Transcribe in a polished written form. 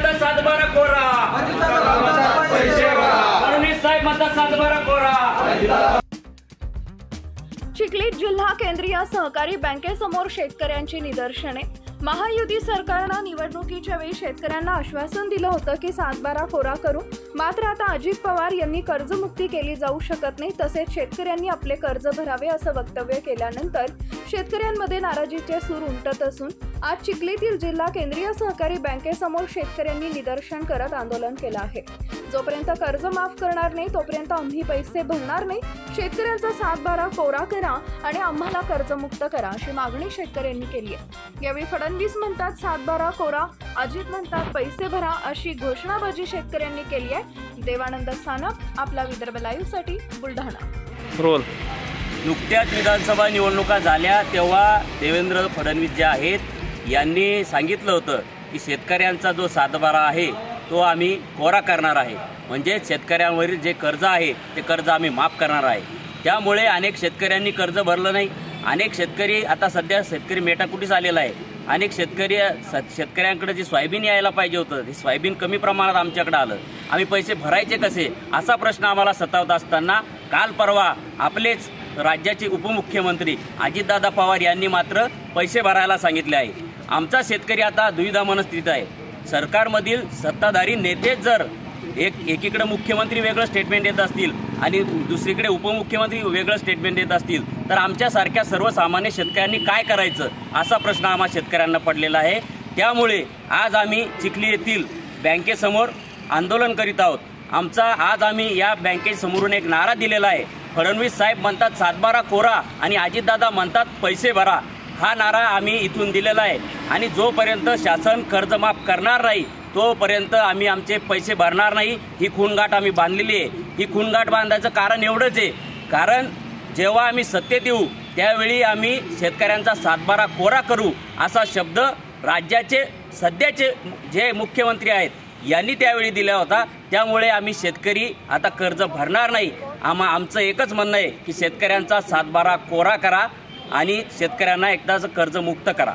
म्हणतात 7/12 कोरा, फडणवीस साहेब म्हणतात 7/12 कोरा। चिखलीत जिल्हा केंद्रीय सहकारी बँकेसमोर शेतकऱ्यांची निदर्शने। महायुती सरकारनं निवडणुकीच्या वेळी शेतकऱ्यांना आश्वासन दिलं होतं की 7/12 कोरा करू, मात्र आता अजित पवार यांनी कर्जमुक्ती केली जाऊ शकत नाही, तसेच शेतकऱ्यांनी आपले कर्ज भरावे असं वक्तव्य केल्यानंतर शेतकऱ्यांमध्ये नाराजीचे सूर उमटत असून आज चिखलीतील जिल्हा केंद्रीय सहकारी बँकेसमोर शेतकऱ्यांनी निदर्शन करत आंदोलन केलं आहे। जोपर्यंत कर्ज माफ करणार नाही तोपर्यंत आम्ही पैसे भरणार नाही, शेतकऱ्यांचा 7/12 कोरा करा आणि आम्हाला कर्जमुक्त करा अशी मागणी शेतकऱ्यांनी केली आहे। यावेळी फडणवीस म्हणतात 7/12 कोरा, अजित म्हणतात पैसे भरा अशी घोषणाबाजी शेतकऱ्यांनी केली आहे। देवानंद सानप, आपला विदर्भ लाईव्ह साठी बुलढाणा। रोल नुकत्याच विधानसभा निवडणुका झाल्या तेव्हा देवेंद्र फडणवीस जे आहेत यांनी सांगितलं होतं की शेतकऱ्यांचा जो 7/12 आहे तो आम्ही कोरा करणार आहे, म्हणजे शेतकऱ्यांवरील जे कर्ज आहे ते कर्ज आम्ही माफ करणार आहे। त्यामुळे अनेक शेतकऱ्यांनी कर्ज भरलं नाही, अनेक शेतकरी आता सध्या शेतकरी मेटाकुटीस आलेला आहे। अनेक शेतकऱ्यांकडे जे सोयाबीन यायला पाहिजे होतं ते सोयाबीन कमी प्रमाणात आमच्याकडे आलं, आम्ही पैसे भरायचे कसे असा प्रश्न आम्हाला सतावत असताना काल परवा आपलेच राज्याचे उपमुख्यमंत्री अजितदादा पवार यांनी मात्र पैसे भरायला सांगितले आहे। आमचा शेतकरी आता दुविधा मनस्थितीत आहे। सरकारमधील सत्ताधारी नेते जर एकीकडे मुख्यमंत्री वेगळं स्टेटमेंट देत असतील आणि दुसरीकडे उपमुख्यमंत्री वेगळं स्टेटमेंट देत असतील तर आमच्यासारख्या सर्वसामान्य शेतकऱ्यांनी काय करायचं असा प्रश्न आम्हा शेतकऱ्यांना पडलेला आहे। त्यामुळे आज आम्ही चिखली येथील बँकेसमोर आंदोलन करीत आहोत। आज आम्ही या बँकेसमोरून एक नारा दिलेला आहे, फडणवीस साहेब म्हणतात 7/12 कोरा आणि अजितदादा म्हणतात पैसे भरा, हा नारा आम्ही इथून दिलेला आहे। आणि जोपर्यंत शासन कर्जमाफ करणार नाही तोपर्यंत आम्ही आमचे पैसे भरणार नाही, ही खूणगाठ आम्ही बांधलेली आहे। ही खूणगाठ बांधायचं कारण एवढंच आहे, कारण जेव्हा आम्ही सत्तेत येऊ त्यावेळी आम्ही शेतकऱ्यांचा 7/12 कोरा करू असा शब्द राज्याचे सध्याचे जे मुख्यमंत्री आहेत यांनी त्यावेळी दिला होता। त्यामुळे आम्ही शेतकरी आता कर्ज भरणार नाही। आमचं एकच म्हणणं आहे की शेतकऱ्यांचा 7/12 कोरा करा आणि शेतकऱ्यांना एकदाच कर्जमुक्त करा।